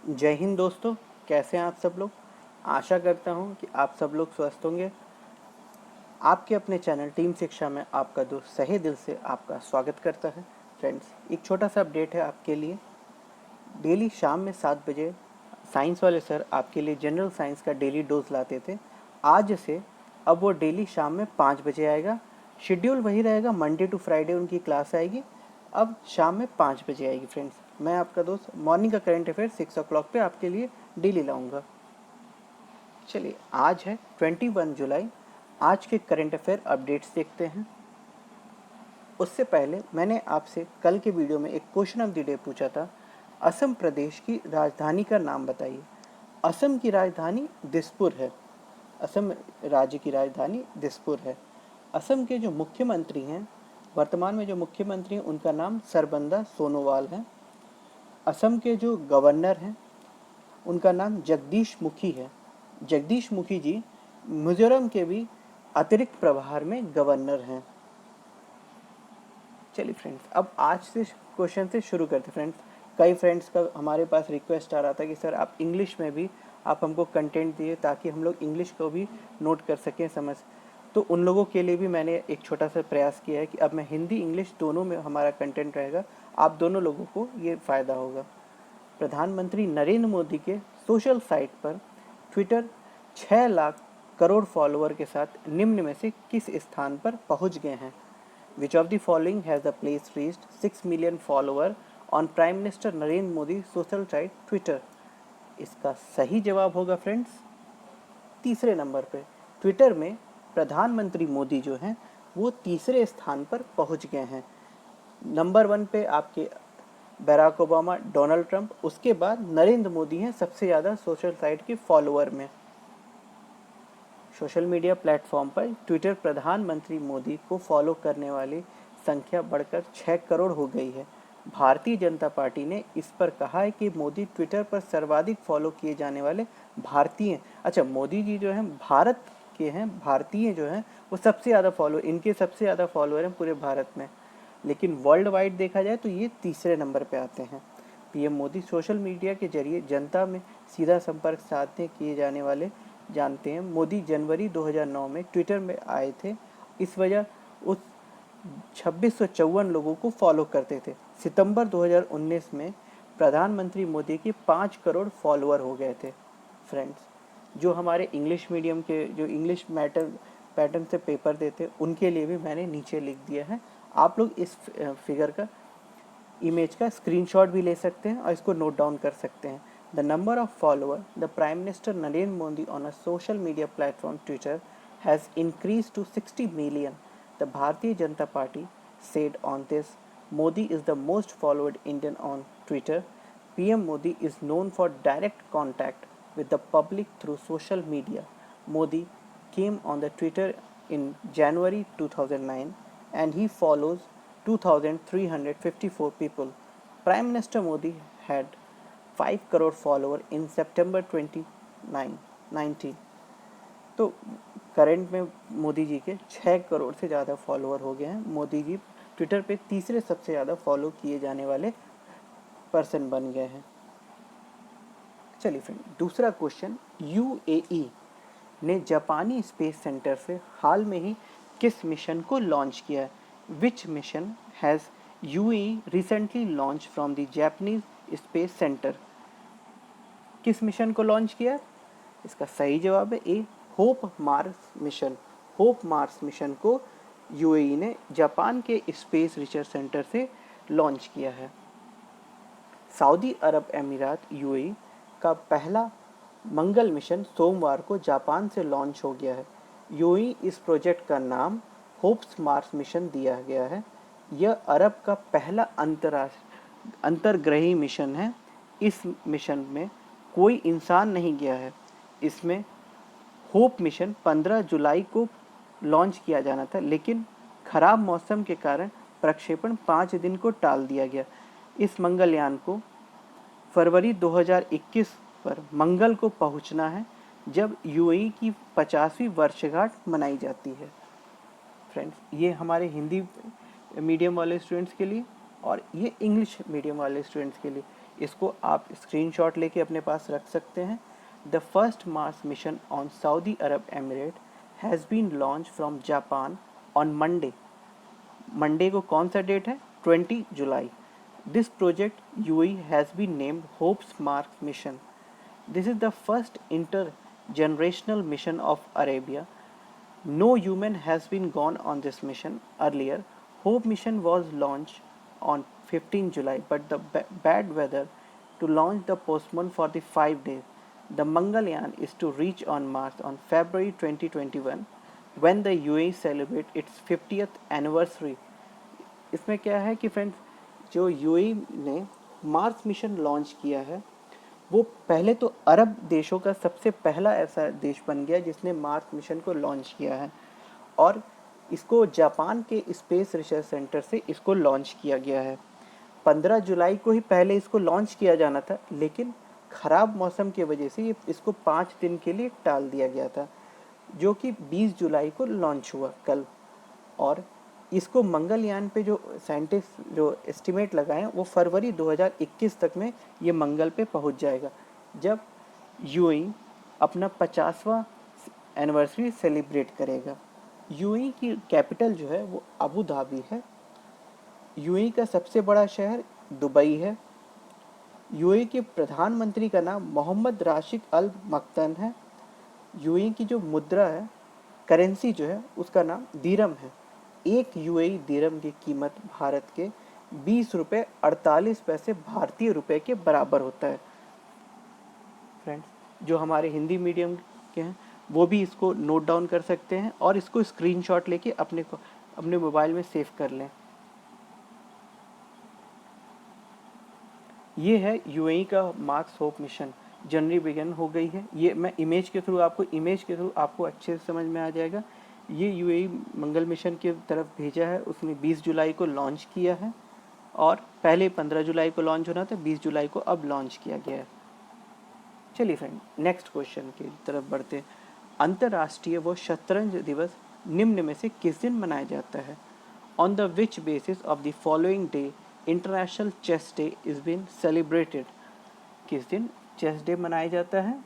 जय हिंद दोस्तों, कैसे हैं आप सब लोग। आशा करता हूं कि आप सब लोग स्वस्थ होंगे। आपके अपने चैनल टीम शिक्षा में आपका दोस्त सही दिल से आपका स्वागत करता है। फ्रेंड्स, एक छोटा सा अपडेट है आपके लिए। डेली शाम में 7 बजे साइंस वाले सर आपके लिए जनरल साइंस का डेली डोज लाते थे। आज से अब वो डेली शाम में 5 बजे आएगा। शेड्यूल वही रहेगा, मंडे टू फ्राइडे उनकी क्लास आएगी। अब शाम में 5 बजे आएगी। फ्रेंड्स, मैं आपका दोस्त मॉर्निंग का करंट अफेयर 6 o'clock पे आपके लिए डेली लाऊंगा। चलिए, आज है 21 जुलाई। आज के करंट अफेयर अपडेट्स देखते हैं। उससे पहले मैंने आपसे कल के वीडियो में एक क्वेश्चन ऑफ द डे पूछा था, असम प्रदेश की राजधानी का नाम बताइए। असम की राजधानी दिसपुर है। असम राज्य की राजधानी दिसपुर है। असम के जो मुख्यमंत्री हैं, वर्तमान में जो मुख्यमंत्री हैं, उनका नाम सरबंदा सोनोवाल है। असम के जो गवर्नर हैं, उनका नाम जगदीश मुखी है। जगदीश मुखी जी मिजोरम के भी अतिरिक्त प्रभार में गवर्नर हैं। चलिए फ्रेंड्स, अब आज से क्वेश्चन से शुरू करते हैं। फ्रेंड्स, कई फ्रेंड्स का हमारे पास रिक्वेस्ट आ रहा था कि सर आप इंग्लिश में भी आप हमको कंटेंट दिए ताकि हम लोग इंग्लिश को भी नोट कर सकें, समझ। तो उन लोगों के लिए भी मैंने एक छोटा सा प्रयास किया है कि अब मैं हिंदी इंग्लिश दोनों में हमारा कंटेंट रहेगा। आप दोनों लोगों को ये फ़ायदा होगा। प्रधानमंत्री नरेंद्र मोदी के सोशल साइट पर ट्विटर 6 लाख करोड़ फॉलोअर के साथ निम्न में से किस स्थान पर पहुंच गए हैं। विच of the following has the place reached 6 million follower on prime minister Narendra Modi social site Twitter. इसका सही जवाब होगा फ्रेंड्स तीसरे नंबर पे। ट्विटर में प्रधानमंत्री मोदी जो हैं वो तीसरे स्थान पर पहुंच गए हैं। नंबर 1 पे आपके बराक ओबामा, डोनाल्ड ट्रंप, उसके बाद नरेंद्र मोदी हैं सबसे ज़्यादा सोशल साइट के फॉलोअर में। सोशल मीडिया प्लेटफॉर्म पर ट्विटर प्रधानमंत्री मोदी को फॉलो करने वाली संख्या बढ़कर 6 करोड़ हो गई है। भारतीय जनता पार्टी ने इस पर कहा है कि मोदी ट्विटर पर सर्वाधिक फॉलो किए जाने वाले भारतीय, अच्छा मोदी जी जो हैं भारत के हैं, भारतीय जो हैं वो सबसे ज़्यादा फॉलो, इनके सबसे ज़्यादा फॉलोअर हैं पूरे भारत में। लेकिन वर्ल्ड वाइड देखा जाए तो ये तीसरे नंबर पे आते हैं। पीएम मोदी सोशल मीडिया के जरिए जनता में सीधा संपर्क साधने किए जाने वाले जानते हैं। मोदी जनवरी 2009 में ट्विटर में आए थे, इस वजह उस 2654 लोगों को फॉलो करते थे। सितंबर 2019 में प्रधानमंत्री मोदी के 5 करोड़ फॉलोअर हो गए थे। फ्रेंड्स, जो हमारे इंग्लिश मीडियम के जो इंग्लिश मैटर पैटर्न से पेपर देते उनके लिए भी मैंने नीचे लिख दिया है। आप लोग इस फिगर का इमेज का स्क्रीनशॉट भी ले सकते हैं और इसको नोट डाउन कर सकते हैं। The number of follower the prime minister Narendra Modi on a social media platform Twitter has increase to 60 million. The Bharatiya Janata Party said on this, Modi is the most followed Indian on Twitter. PM Modi is known for direct contact with the public through social media. Modi came on the Twitter in January 2009 and he follows 2,354 people. Prime Minister Modi had 5 crore followers in September 2019. तो current में मोदी जी के 6 करोड़ से ज़्यादा follower हो गए हैं। Modi ji Twitter पे तीसरे सबसे ज़्यादा फॉलो किए जाने वाले पर्सन बन गए हैं। चलिए फ्रेंड, दूसरा क्वेश्चन, यूएई ने जापानी स्पेस सेंटर से हाल में ही किस मिशन को लॉन्च किया है। Which mission has UAE recently launch from the Japanese space centre. किस मिशन को लॉन्च किया? इसका सही जवाब है A, hope Mars mission. Hope Mars mission को यूएई ने जापान के स्पेस रिसर्च सेंटर से लॉन्च किया है। सऊदी अरब अमीरात यूएई का पहला मंगल मिशन सोमवार को जापान से लॉन्च हो गया है। यूएई इस प्रोजेक्ट का नाम होप्स मार्स मिशन दिया गया है। यह अरब का पहला अंतर्ग्रही मिशन है। इस मिशन में कोई इंसान नहीं गया है। इसमें होप मिशन 15 जुलाई को लॉन्च किया जाना था, लेकिन खराब मौसम के कारण प्रक्षेपण 5 दिन को टाल दिया गया। इस मंगलयान को फरवरी 2021 पर मंगल को पहुंचना है, जब यूएई की 50वीं वर्षगांठ मनाई जाती है। फ्रेंड्स, ये हमारे हिंदी मीडियम वाले स्टूडेंट्स के लिए और ये इंग्लिश मीडियम वाले स्टूडेंट्स के लिए। इसको आप स्क्रीनशॉट लेके अपने पास रख सकते हैं। The first Mars mission on Saudi Arab emirate has been launch from Japan on Monday. Monday को कौन सा डेट है? 20 जुलाई। This project UAE has been named hopes Mars mission. This is the first inter generational mission of Arabia. No human has been gone on this mission earlier. Hope mission was launched on 15 July, but the bad weather to launch the postponed for the 5 days. The Mangalyaan is to reach on Mars on February 2021 when the UAE celebrate its 50th anniversary. इसमें क्या है कि friends, जो UAE ने Mars mission launch किया है वो पहले तो अरब देशों का सबसे पहला ऐसा देश बन गया जिसने मार्स मिशन को लॉन्च किया है, और इसको जापान के स्पेस रिसर्च सेंटर से इसको लॉन्च किया गया है। 15 जुलाई को ही पहले इसको लॉन्च किया जाना था, लेकिन ख़राब मौसम की वजह से इसको 5 दिन के लिए टाल दिया गया था, जो कि 20 जुलाई को लॉन्च हुआ कल। और इसको मंगलयान पे जो साइंटिस्ट जो एस्टिमेट लगाए हैं वो फरवरी 2021 तक में ये मंगल पे पहुंच जाएगा, जब यूएई अपना 50वां एनिवर्सरी सेलिब्रेट करेगा। यूएई की कैपिटल जो है वो अबू धाबी है। यूएई का सबसे बड़ा शहर दुबई है। यूएई के प्रधानमंत्री का नाम मोहम्मद राशिद अल मक्तन है। यूएई की जो मुद्रा है, करेंसी जो है, उसका नाम दिरहम है। एक यूएई दिरहम की कीमत भारत के 20 रुपये 48 पैसे भारतीय रुपए के बराबर होता है। फ्रेंड्स, जो हमारे हिंदी मीडियम के हैं वो भी इसको नोट डाउन कर सकते हैं और इसको स्क्रीनशॉट लेके अपने मोबाइल में सेव कर लें। ये है यूएई का मार्स होप मिशन, जनवरी बिगिन हो गई है। ये मैं इमेज के थ्रू आपको अच्छे से समझ में आ जाएगा। ये यूएई मंगल मिशन की तरफ भेजा है, उसने 20 जुलाई को लॉन्च किया है, और पहले 15 जुलाई को लॉन्च होना था, 20 जुलाई को अब लॉन्च किया गया है। चलिए फ्रेंड, नेक्स्ट क्वेश्चन की तरफ बढ़ते हैं। अंतर्राष्ट्रीय व शतरंज दिवस निम्न में से किस दिन मनाया जाता है? On the which basis of the following day international chess day is been celebrated? किस दिन चेस डे मनाया जाता है?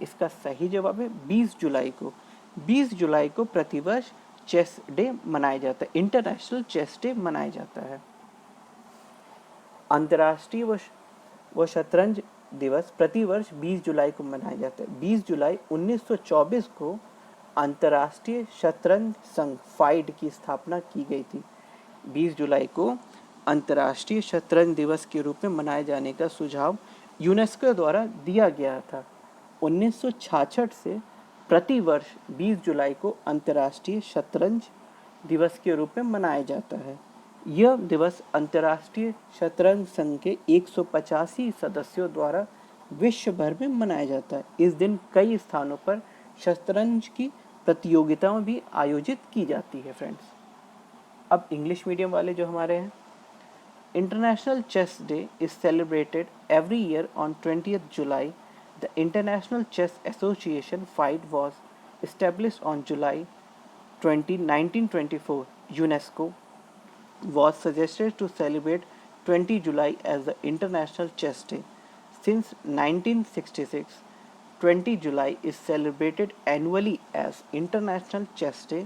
इसका सही जवाब है 20 जुलाई को। 20 जुलाई को प्रतिवर्ष चेस डे मनाया जाता है, इंटरनेशनल चेस डे मनाया जाता है। अंतर्राष्ट्रीय व शतरंज दिवस प्रतिवर्ष 20 जुलाई को मनाया जाता है। 20 जुलाई 1924 को अंतर्राष्ट्रीय शतरंज संघ फाइड की स्थापना की गई थी। 20 जुलाई को अंतर्राष्ट्रीय शतरंज दिवस के रूप में मनाए जाने का सुझाव यूनेस्को द्वारा दिया गया था। 1966 से प्रतिवर्ष 20 जुलाई को अंतर्राष्ट्रीय शतरंज दिवस के रूप में मनाया जाता है। यह दिवस अंतर्राष्ट्रीय शतरंज संघ के 185 सदस्यों द्वारा विश्व भर में मनाया जाता है। इस दिन कई स्थानों पर शतरंज की प्रतियोगिताएं भी आयोजित की जाती है। फ्रेंड्स, अब इंग्लिश मीडियम वाले जो हमारे हैं, international chess day is celebrated every year on 20th July. The International Chess Association FIDE was established on July 20, 1924. UNESCO was suggested to celebrate 20 July as the International Chess Day. Since 1966, 20 July is celebrated annually as International Chess Day.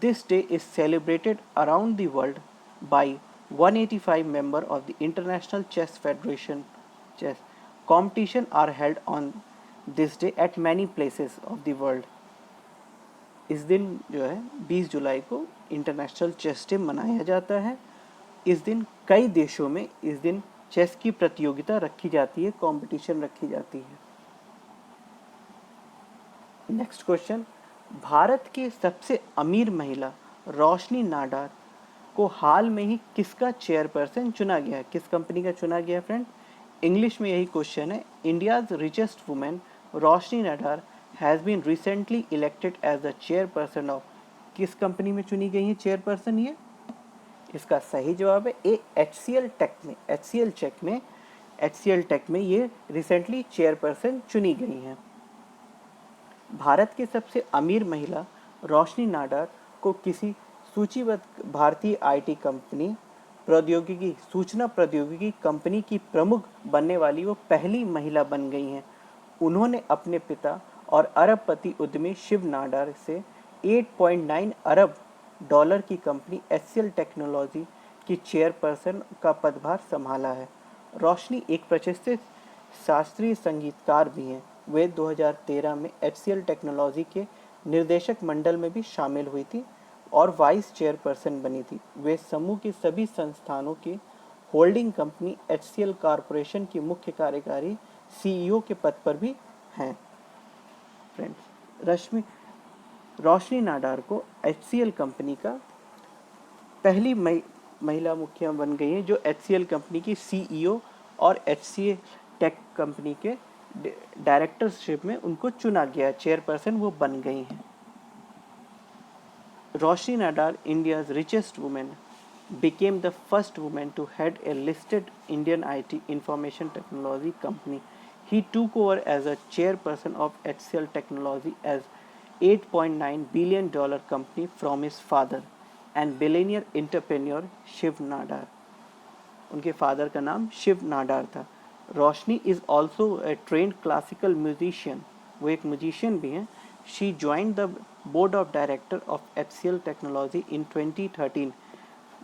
This day is celebrated around the world by 185 members of the International Chess Federation. Chess competition are held on this day at many places of the world. इस दिन जो है 20 जुलाई को international chess day मनाया जाता है। इस दिन कई देशों में इस दिन चेस की प्रतियोगिता रखी जाती है, कंपटीशन रखी जाती है। नेक्स्ट क्वेश्चन, भारत की सबसे अमीर महिला रोशनी नाडार को हाल में ही किसका चेयरपर्सन चुना गया है? किस कंपनी का चुना गया है फ्रेंड? इंग्लिश में यही क्वेश्चन है। India's richest women Roshni Nadar has been recently elected as the chairperson of, किस कंपनी में चुनी गई है चेयरपर्सन ये? इसका सही जवाब है ए, HCL टेक में ये रिसेंटली चेयरपर्सन चुनी गई हैं। भारत के सबसे अमीर महिला रोशनी नाडार को किसी सूचीबद्ध भारतीय IT कंपनी प्रौद्योगिकी सूचना प्रौद्योगिकी कंपनी की प्रमुख बनने वाली वो पहली महिला बन गई हैं। उन्होंने अपने पिता और अरबपति उद्यमी शिव नाडार से 8.9 अरब डॉलर की कंपनी HCL टेक्नोलॉजी की चेयरपर्सन का पदभार संभाला है। रोशनी एक प्रतिष्ठित शास्त्रीय संगीतकार भी हैं। वे 2013 में HCL टेक्नोलॉजी के निर्देशक मंडल में भी शामिल हुई थी और वाइस चेयरपर्सन बनी थी। वे समूह के सभी संस्थानों की होल्डिंग कंपनी HCL कॉरपोरेशन की मुख्य कार्यकारी CEO के पद पर भी हैं। फ्रेंड्स, रोशनी नाडार को HCL कंपनी का पहली महिला मुखिया बन गई है जो HCL कंपनी की CEO और HCL टेक कंपनी के डायरेक्टरशिप में उनको चुना गया, चेयरपर्सन वो बन गई हैं। Roshni Nadar, India's richest woman, became the first woman to head a listed Indian IT information technology company. He took over as a chairperson of HCL Technology as $8.9 billion company from his father and billionaire entrepreneur Shiv Nadar. उनके father का नाम शिव नाडार था। Roshni is also a trained classical musician, वो एक musician भी हैं। She joined the board of director of HCL technology in 2013।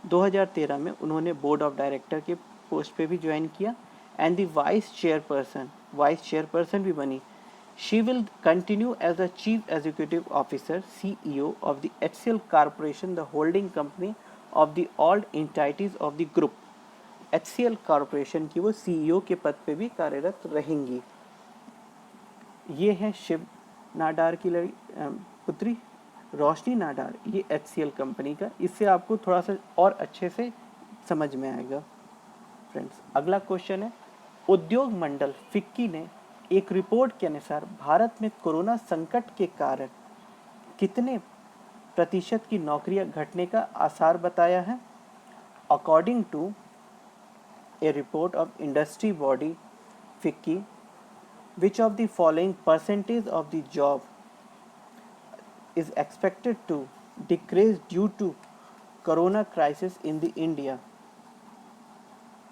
2013 में उन्होंने बोर्ड ऑफ डायरेक्टर के पोस्ट पे भी ज्वाइन किया एंड द वाइस चेयरपर्सन भी बनी। She will continue as the chief executive officer CEO of the HCL corporation, the holding company of the all entities of the group. HCL corporation की वो CEO के पद पे भी कार्यरत रहेंगी। ये है शिव नाडार की पुत्री रोशनी नाडार, ये HCL कंपनी का। इससे आपको थोड़ा सा और अच्छे से समझ में आएगा। फ्रेंड्स, अगला क्वेश्चन है, उद्योग मंडल फिक्की ने एक रिपोर्ट के अनुसार भारत में कोरोना संकट के कारण कितने प्रतिशत की नौकरियां घटने का आसार बताया है। According to a report of industry body FICCI, which of the following percentage of the job is expected to decrease due to corona crisis in the India?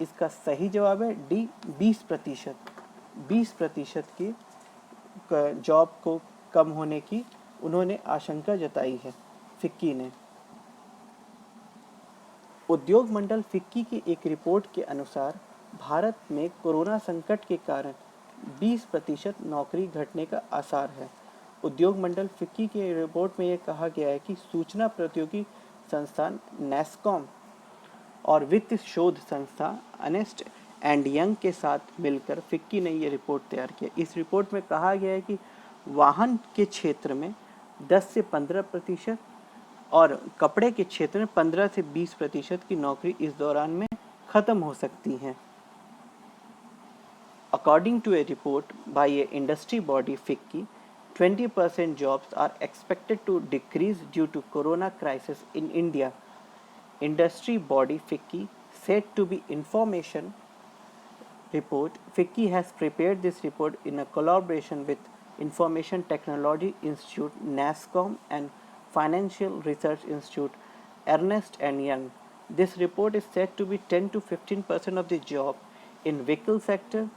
इसका सही जवाब है डी, 20%। 20% की जॉब को कम होने की उन्होंने आशंका जताई है फिक्की ने। उद्योग मंडल फिक्की की एक रिपोर्ट के अनुसार भारत में कोरोना संकट के कारण 20% नौकरी घटने का आसार है। उद्योग मंडल फिक्की के रिपोर्ट में यह कहा गया है कि सूचना प्रौद्योगिकी संस्थान नेस्कॉम और वित्त शोध संस्था अर्नेस्ट एंड यंग के साथ मिलकर फिक्की ने यह रिपोर्ट तैयार किया। इस रिपोर्ट में कहा गया है कि वाहन के क्षेत्र में 10 से 15% और कपड़े के क्षेत्र में 15 से 20% की नौकरी इस दौरान में खत्म हो सकती हैं। According to a report by a industry body FICCI, 20% jobs are expected to decrease due to corona crisis in India. Industry body FICCI said to be information report. FICCI has prepared this report in a collaboration with Information Technology Institute, NASSCOM, and Financial Research Institute, Ernst and Young. This report is said to be 10 to 15% of the job in vehicle sector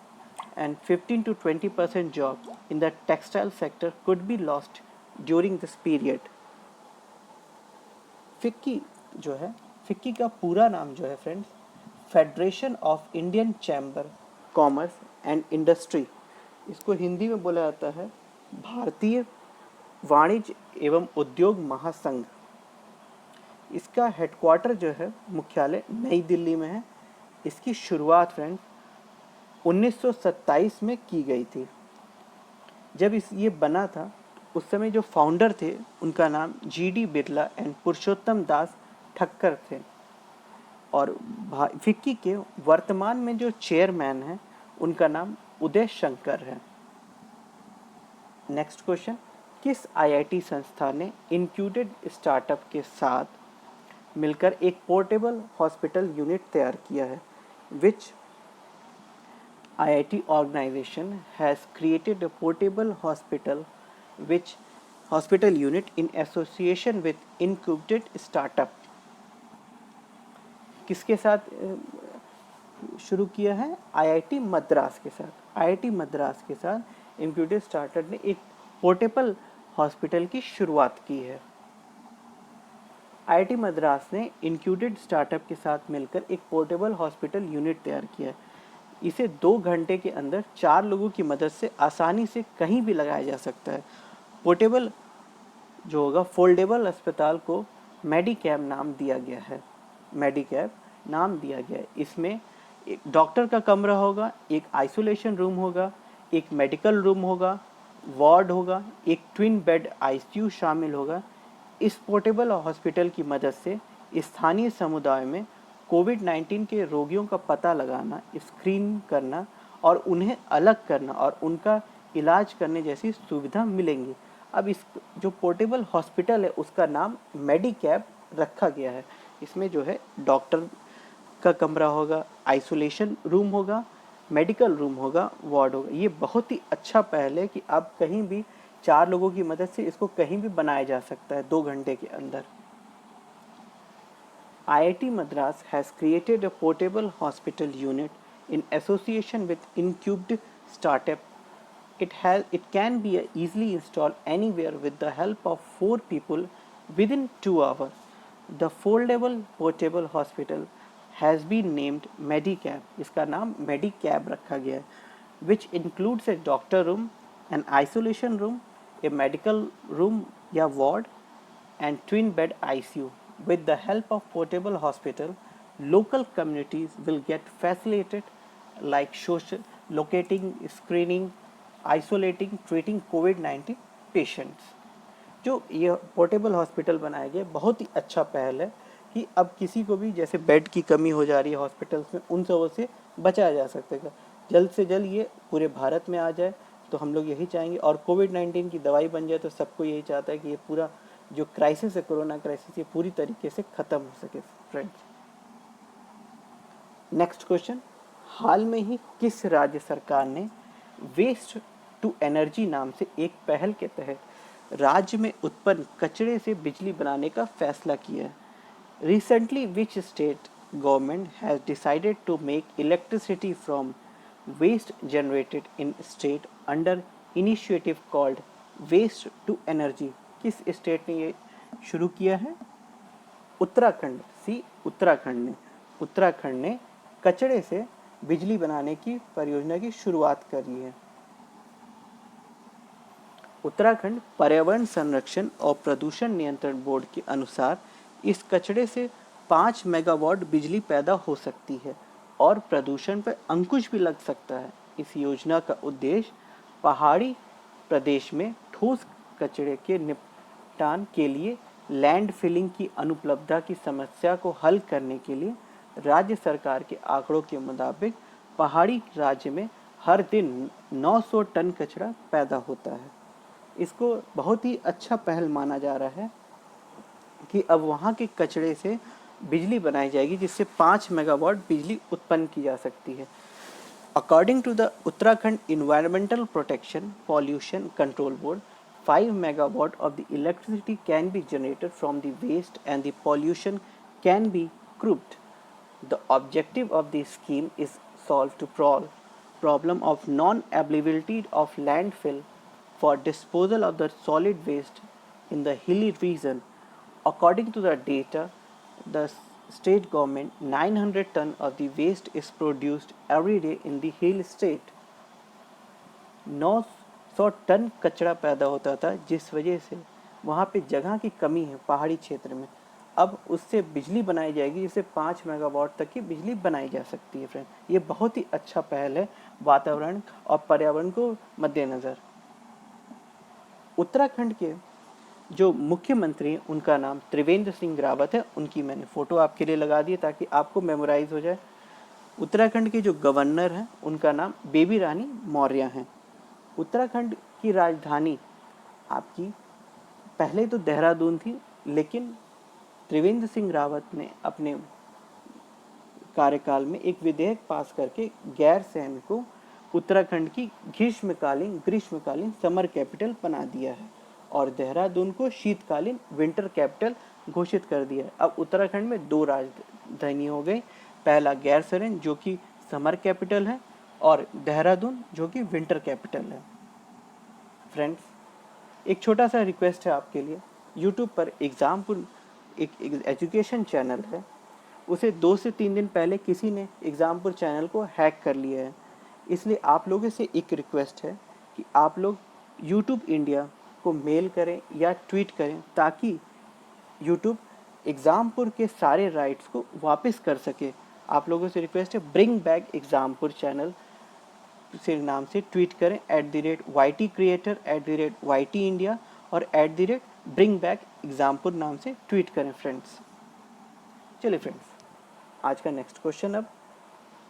and 15 to 20% job in the textile sector could be lost during this period. FICCI जो है, FICCI का पूरा नाम जो है friends, federation of Indian chamber commerce and industry, इसको हिंदी में बोला जाता है भारतीय वाणिज्य एवं उद्योग महासंघ। इसका हेडक्वार्टर जो है मुख्यालय नई दिल्ली में है। इसकी शुरुआत फ्रेंड 1927 में की गई थी। जब ये बना था उस समय जो फाउंडर थे उनका नाम GD बिरला एंड पुरुषोत्तम दास ठक्कर थे और फिक्की के वर्तमान में जो चेयरमैन हैं उनका नाम उदय शंकर है। नेक्स्ट क्वेश्चन, किस IIT संस्था ने इनक्यूबेटेड स्टार्टअप के साथ मिलकर एक पोर्टेबल हॉस्पिटल यूनिट तैयार किया है? विच IIT organization has created a portable hospital unit in association with incubated startup? किसके साथ शुरू किया है? आईआईटी मद्रास के साथ। आईआईटी मद्रास के साथ इनक्यूबेटेड स्टार्टअप ने एक पोर्टेबल हॉस्पिटल की शुरुआत की है। आईआईटी मद्रास ने इनक्यूबेटेड स्टार्टअप के साथ मिलकर एक पोर्टेबल हॉस्पिटल यूनिट तैयार किया है। इसे 2 घंटे के अंदर 4 लोगों की मदद से आसानी से कहीं भी लगाया जा सकता है। पोर्टेबल जो होगा फोल्डेबल अस्पताल को मेडिकैब नाम दिया गया है। मेडिकैब नाम दिया गया है। इसमें एक डॉक्टर का कमरा होगा, एक आइसोलेशन रूम होगा, एक मेडिकल रूम होगा, वार्ड होगा, एक ट्विन बेड आईसीयू शामिल होगा। इस पोर्टेबल हॉस्पिटल की मदद से स्थानीय समुदाय में कोविड-19 के रोगियों का पता लगाना, स्क्रीन करना और उन्हें अलग करना और उनका इलाज करने जैसी सुविधा मिलेंगी। अब इस जो पोर्टेबल हॉस्पिटल है उसका नाम मेडिकैब रखा गया है। इसमें जो है डॉक्टर का कमरा होगा, आइसोलेशन रूम होगा, मेडिकल रूम होगा, वार्ड होगा। ये बहुत ही अच्छा पहल है कि अब कहीं भी 4 लोगों की मदद से इसको कहीं भी बनाया जा सकता है 2 घंटे के अंदर। IIT Madras has created a portable hospital unit in association with Incubed Startup. It can be easily installed anywhere with the help of 4 people within 2 hours. The foldable portable hospital has been named Medicab. इसका नाम Medicab रखा गया है, which includes a doctor room, an isolation room, a medical room या ward, and twin bed ICU. With the help of portable hospital, local communities will get facilitated like social locating, screening, isolating, treating COVID-19 patients. जो ये portable hospital बनाया गया बहुत ही अच्छा पहल है कि अब किसी को भी जैसे बेड की कमी हो जा रही है हॉस्पिटल्स में, उन सबों से बचाया जा सकता है। जल्द से जल्द ये पूरे भारत में आ जाए तो हम लोग यही चाहेंगे, और कोविड-19 की दवाई बन जाए तो सबको यही चाहता है कि ये पूरा जो क्राइसिस है, कोरोना क्राइसिस, ये पूरी तरीके से ख़त्म हो सके। फ्रेंड्स, नेक्स्ट क्वेश्चन, हाल में ही किस राज्य सरकार ने वेस्ट टू एनर्जी नाम से एक पहल के तहत राज्य में उत्पन्न कचरे से बिजली बनाने का फैसला किया है? Recently which state government has decided to make electricity from waste generated in state under initiative called waste to energy? किस स्टेट ने ये शुरू किया है? उत्तराखंड। उत्तराखंड ने कचरे से बिजली बनाने की परियोजना की शुरुआत करी है। उत्तराखंड पर्यावरण संरक्षण और प्रदूषण नियंत्रण बोर्ड के अनुसार इस कचरे से 5 मेगावाट बिजली पैदा हो सकती है और प्रदूषण पर अंकुश भी लग सकता है। इस योजना का उद्देश्य पहाड़ी प्रदेश में ठोस कचरे के निपटान के लिए लैंड फिलिंग की अनुपलब्धता की समस्या को हल करने के लिए राज्य सरकार के आंकड़ों के मुताबिक पहाड़ी राज्य में हर दिन 900 टन कचरा पैदा होता है। इसको बहुत ही अच्छा पहल माना जा रहा है कि अब वहाँ के कचरे से बिजली बनाई जाएगी जिससे 5 मेगावाट बिजली उत्पन्न की जा सकती है। According to the Uttarakhand environmental protection pollution control board, 5 megawatt of the electricity can be generated from the waste and the pollution can be curbed. The objective of the scheme is solve to problem of non-availability of landfill for disposal of the solid waste in the hilly region. According to the data, the state government 900 ton of the waste is produced every day in the hill state. 900 ton कचरा पैदा होता था जिस वजह से वहाँ पे जगह की कमी है पहाड़ी क्षेत्र में। अब उससे बिजली बनाई जाएगी जिससे 5 मेगावाट तक की बिजली बनाई जा सकती है। फ्रेंड, ये बहुत ही अच्छा पहल है वातावरण और पर्यावरण को मद्देनज़र। उत्तराखंड के जो मुख्यमंत्री हैं उनका नाम त्रिवेंद्र सिंह रावत है। उनकी मैंने फ़ोटो आपके लिए लगा दी ताकि आपको मेमोराइज हो जाए। उत्तराखंड के जो गवर्नर हैं उनका नाम बेबी रानी मौर्य हैं। उत्तराखंड की राजधानी आपकी पहले तो देहरादून थी, लेकिन त्रिवेंद्र सिंह रावत ने अपने कार्यकाल में एक विधेयक पास करके गैरसैंण को उत्तराखंड की ग्रीष्मकालीन समर कैपिटल बना दिया है और देहरादून को शीतकालीन विंटर कैपिटल घोषित कर दिया है। अब उत्तराखंड में 2 राजधानी हो गई, पहला गैरसैंण जो कि समर कैपिटल है और देहरादून जो कि विंटर कैपिटल है। फ्रेंड्स, एक छोटा सा रिक्वेस्ट है आपके लिए, यूट्यूब पर एग्जामपुर एक एजुकेशन चैनल है, उसे 2 से 3 दिन पहले किसी ने एग्जामपुर चैनल को हैक कर लिया है। इसलिए आप लोगों से एक रिक्वेस्ट है कि आप लोग यूट्यूब इंडिया को मेल करें या ट्वीट करें ताकि यूट्यूब एग्जामपुर के सारे राइट्स को वापस कर सके। आप लोगों से रिक्वेस्ट है, ब्रिंग बैक एग्जामपुर चैनल से नाम से ट्वीट करें, @YT क्रिएटर, @YT इंडिया और @ब्रिंग बैक एग्जामपुर नाम से ट्वीट करें फ्रेंड्स। चलिए फ्रेंड्स, आज का नेक्स्ट क्वेश्चन। अब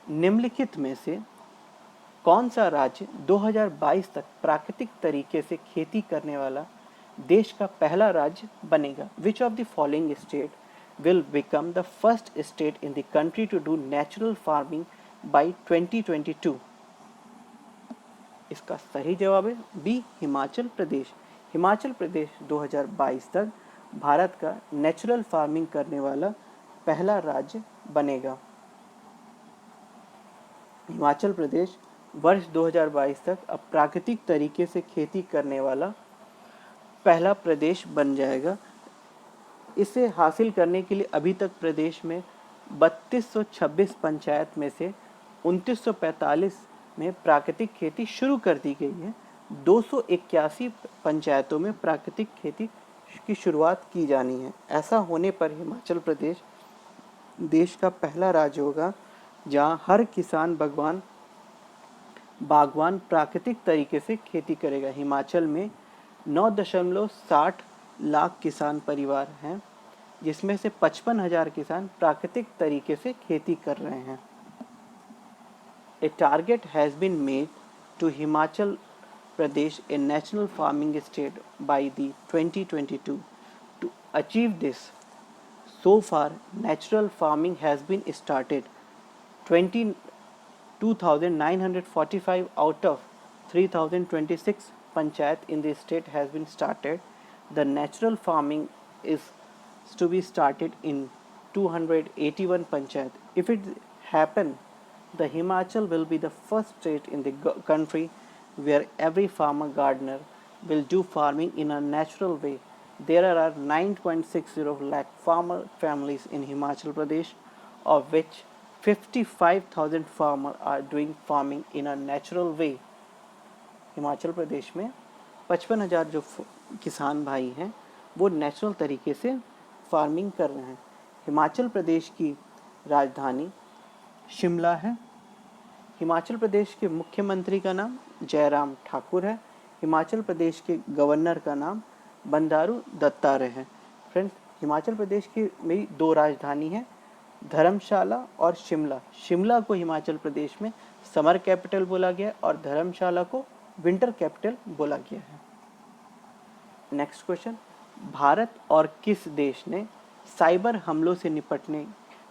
निम्नलिखित में से कौन सा राज्य 2022 तक प्राकृतिक तरीके से खेती करने वाला देश का पहला राज्य बनेगा? Which of the following state will become the first state in the country to do natural farming by 2022? इसका सही जवाब है बी, हिमाचल प्रदेश। हिमाचल प्रदेश 2022 तक भारत का नेचुरल फार्मिंग करने वाला पहला राज्य बनेगा। हिमाचल प्रदेश वर्ष 2022 तक अब प्राकृतिक तरीके से खेती करने वाला पहला प्रदेश बन जाएगा। इसे हासिल करने के लिए अभी तक प्रदेश में 3226 पंचायत में से 2945 में प्राकृतिक खेती शुरू कर दी गई है। 281 पंचायतों में प्राकृतिक खेती की शुरुआत की जानी है। ऐसा होने पर हिमाचल प्रदेश देश का पहला राज्य होगा जहां हर किसान बागवान प्राकृतिक तरीके से खेती करेगा। हिमाचल में 9.60 लाख किसान परिवार हैं, जिसमें से 55,000 किसान प्राकृतिक तरीके से खेती कर रहे हैं। A target has been made to Himachal Pradesh a national farming state by the 2022. To achieve this, so far natural farming has been started. 2,945 out of 3,026 panchayat in the state has been started. The natural farming is to be started in 281 panchayat. If it happen, the Himachal will be the first state in the country where every farmer gardener will do farming in a natural way. There are 9.60 lakh farmer families in Himachal Pradesh, of which 55,000 farmers are doing farming in a natural way. Himachal Pradesh में 55,000 जो किसान भाई हैं वो natural तरीके से farming कर रहे हैं। हिमाचल प्रदेश की राजधानी शिमला है। हिमाचल प्रदेश के मुख्यमंत्री का नाम जयराम ठाकुर है। हिमाचल प्रदेश के गवर्नर का नाम बंडारू दत्तात्रेय है। फ्रेंड्स, हिमाचल प्रदेश की मेरी 2 राजधानी है, धर्मशाला और शिमला। शिमला को हिमाचल प्रदेश में समर कैपिटल बोला गया और धर्मशाला को विंटर कैपिटल बोला गया है। नेक्स्ट क्वेश्चन, भारत और किस देश ने साइबर हमलों से निपटने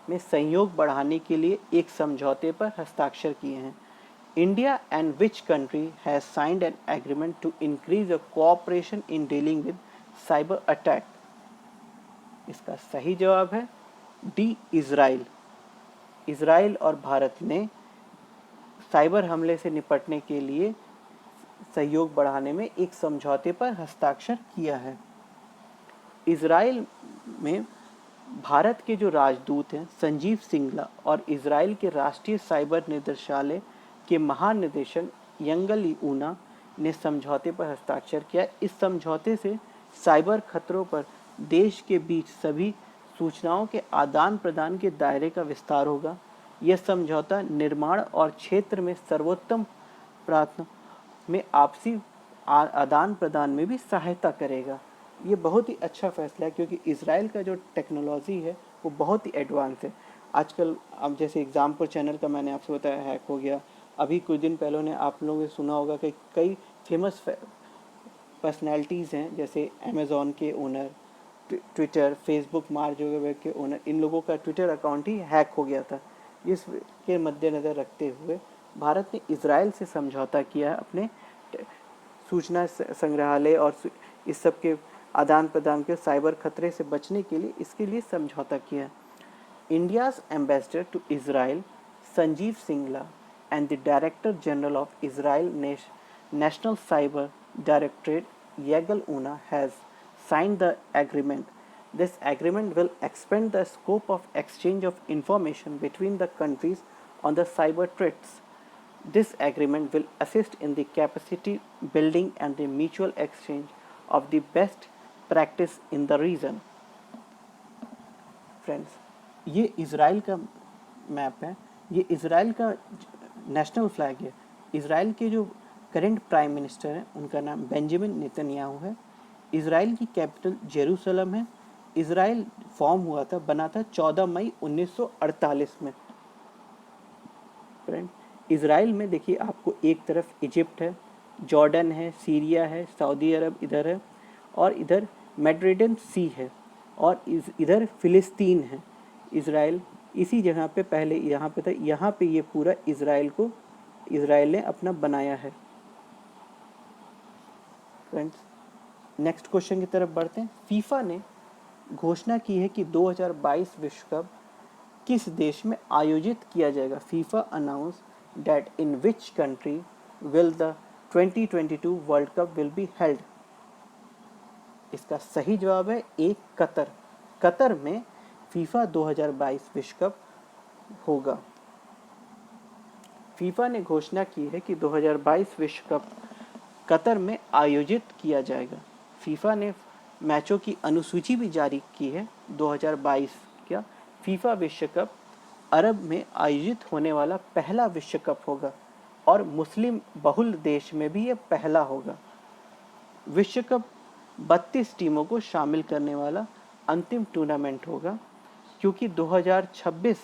में सहयोग बढ़ाने के लिए एक समझौते पर हस्ताक्षर किए हैं? India and which country has signed an agreement to increase cooperation in dealing with cyber attack? इसका सही जवाब है डी, इजराइल। इजराइल और भारत ने साइबर हमले से निपटने के लिए सहयोग बढ़ाने में एक समझौते पर हस्ताक्षर किया है। इजराइल में भारत के जो राजदूत हैं संजीव सिंगला और इजराइल के राष्ट्रीय साइबर निदेशालय के महानिदेशक यंगल ऊना ने समझौते पर हस्ताक्षर किया। इस समझौते से साइबर खतरों पर देश के बीच सभी सूचनाओं के आदान प्रदान के दायरे का विस्तार होगा। यह समझौता निर्माण और क्षेत्र में सर्वोत्तम प्रार्थना में आपसी आदान प्रदान में भी सहायता करेगा। ये बहुत ही अच्छा फैसला है क्योंकि इजराइल का जो टेक्नोलॉजी है वो बहुत ही एडवांस है। आजकल अब जैसे एग्जाम्पल चैनल का मैंने आपसे बताया हैक हो गया। अभी कुछ दिन पहले ने आप लोगों ने सुना होगा कि कई फेमस पर्सनैलिटीज़ हैं, जैसे अमेज़ॉन के owner, Twitter, Facebook, mark Zuckerberg के ओनर, इन लोगों का ट्विटर अकाउंट ही हैक हो गया था। इसके मद्देनज़र रखते हुए भारत ने इजराइल से समझौता किया है अपने सूचना संग्रहालय और इस सब के आदान प्रदान के साइबर खतरे से बचने के लिए इसके लिए समझौता किया। India's ambassador to Israel Sanjeev Singla and the director general of Israel national cyber directorate Yigal Unna has signed the agreement. This agreement will expand the scope of exchange of information between the countries on the cyber threats. This agreement will assist in the capacity building and the mutual exchange of the best practice in the region. Friends, ये Israel का map है, ये Israel का national flag है। Israel के जो current prime minister हैं उनका नाम बेंजामिन नेतन्याहू है। इज़राइल की कैपिटल जेरूसलम है। इज़राइल फॉर्म हुआ था, बना था 14 मई 1948 में। फ्रेंड, इज़राइल में देखिए आपको एक तरफ इजिप्ट है, जॉर्डन है, सीरिया है, सऊदी अरब इधर है, और इधर मेडिटेरेनियन सी है, और इधर फ़िलिस्तीन है। इज़राइल इसी जगह पे पहले यहाँ पे था, यहाँ पे ये पूरा इज़राइल ने अपना बनाया है। फ्रेंड्स, नेक्स्ट क्वेश्चन की तरफ बढ़ते हैं। फीफा ने घोषणा की है कि 2022 विश्व कप किस देश में आयोजित किया जाएगा। FIFA announce that in which country will the 2022 world cup will be held. इसका सही जवाब है ए, कतर। कतर में फीफा 2022 विश्व कप होगा। फीफा ने घोषणा की है कि 2022 विश्व कप कतर में आयोजित किया जाएगा। फीफा ने मैचों की अनुसूची भी जारी की है। 2022 का फीफा विश्व कप अरब में आयोजित होने वाला पहला विश्व कप होगा और मुस्लिम बहुल देश में भी ये पहला होगा। विश्व कप 32 टीमों को शामिल करने वाला अंतिम टूर्नामेंट होगा, क्योंकि 2026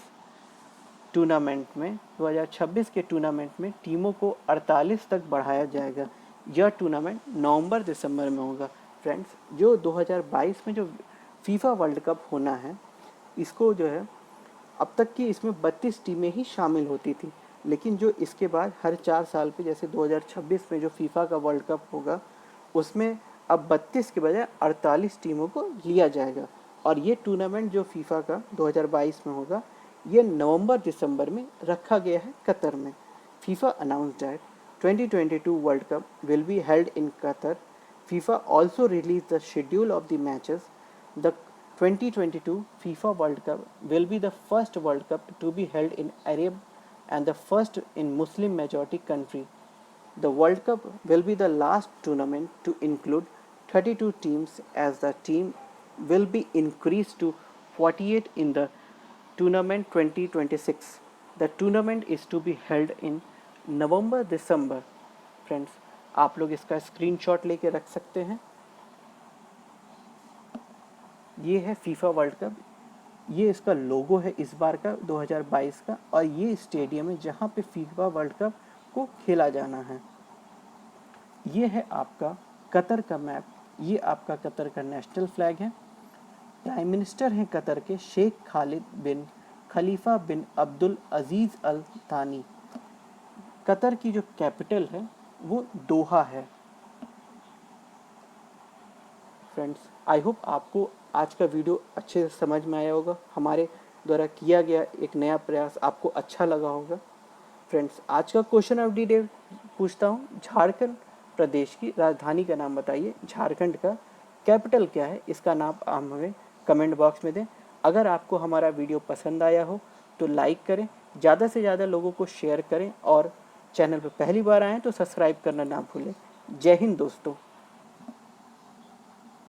के टूर्नामेंट में टीमों को 48 तक बढ़ाया जाएगा। यह टूर्नामेंट नवंबर दिसंबर में होगा। फ्रेंड्स, जो 2022 में जो फीफा वर्ल्ड कप होना है, इसको जो है अब तक की इसमें 32 टीमें ही शामिल होती थी, लेकिन जो इसके बाद हर 4 साल पे जैसे 2026 में जो फीफा का वर्ल्ड कप होगा उसमें अब 32 के बजाय 48 टीमों को लिया जाएगा। और ये टूर्नामेंट जो फीफा का 2022 में होगा ये नवंबर दिसंबर में रखा गया है कतर में। FIFA announced that 2022 World Cup will be held in Qatar. FIFA also released the schedule of the matches. The 2022 FIFA World Cup will be the first World Cup to be held in Arab and the first in Muslim majority country. The World Cup will be the last tournament to include 32 teams, as the team will be increased to 48 in the tournament 2026. The tournament is to be held in November December. Friends, आप लोग इसका screenshot लेके रख सकते हैं। ये है FIFA world cup, ये इसका लोगो है इस बार का 2022 का, और ये स्टेडियम है जहाँ पे फीफा वर्ल्ड कप को खेला जाना है। ये है आपका कतर का मैप, ये आपका कतर का नेशनल फ्लैग है। प्राइम मिनिस्टर हैं कतर के शेख खालिद बिन खलीफा बिन अब्दुल अजीज़ अल थानी। कतर की जो कैपिटल है वो दोहा है। फ्रेंड्स, आई होप आपको आज का वीडियो अच्छे से समझ में आया होगा। हमारे द्वारा किया गया एक नया प्रयास आपको अच्छा लगा होगा। फ्रेंड्स, आज का क्वेश्चन ऑफ द डे पूछता हूँ, झारखंड प्रदेश की राजधानी का नाम बताइए। झारखंड का कैपिटल क्या है, इसका नाम आप हमें कमेंट बॉक्स में दें। अगर आपको हमारा वीडियो पसंद आया हो तो लाइक करें, ज़्यादा से ज़्यादा लोगों को शेयर करें, और चैनल पर पहली बार आएँ तो सब्सक्राइब करना ना भूलें। जय हिंद दोस्तों।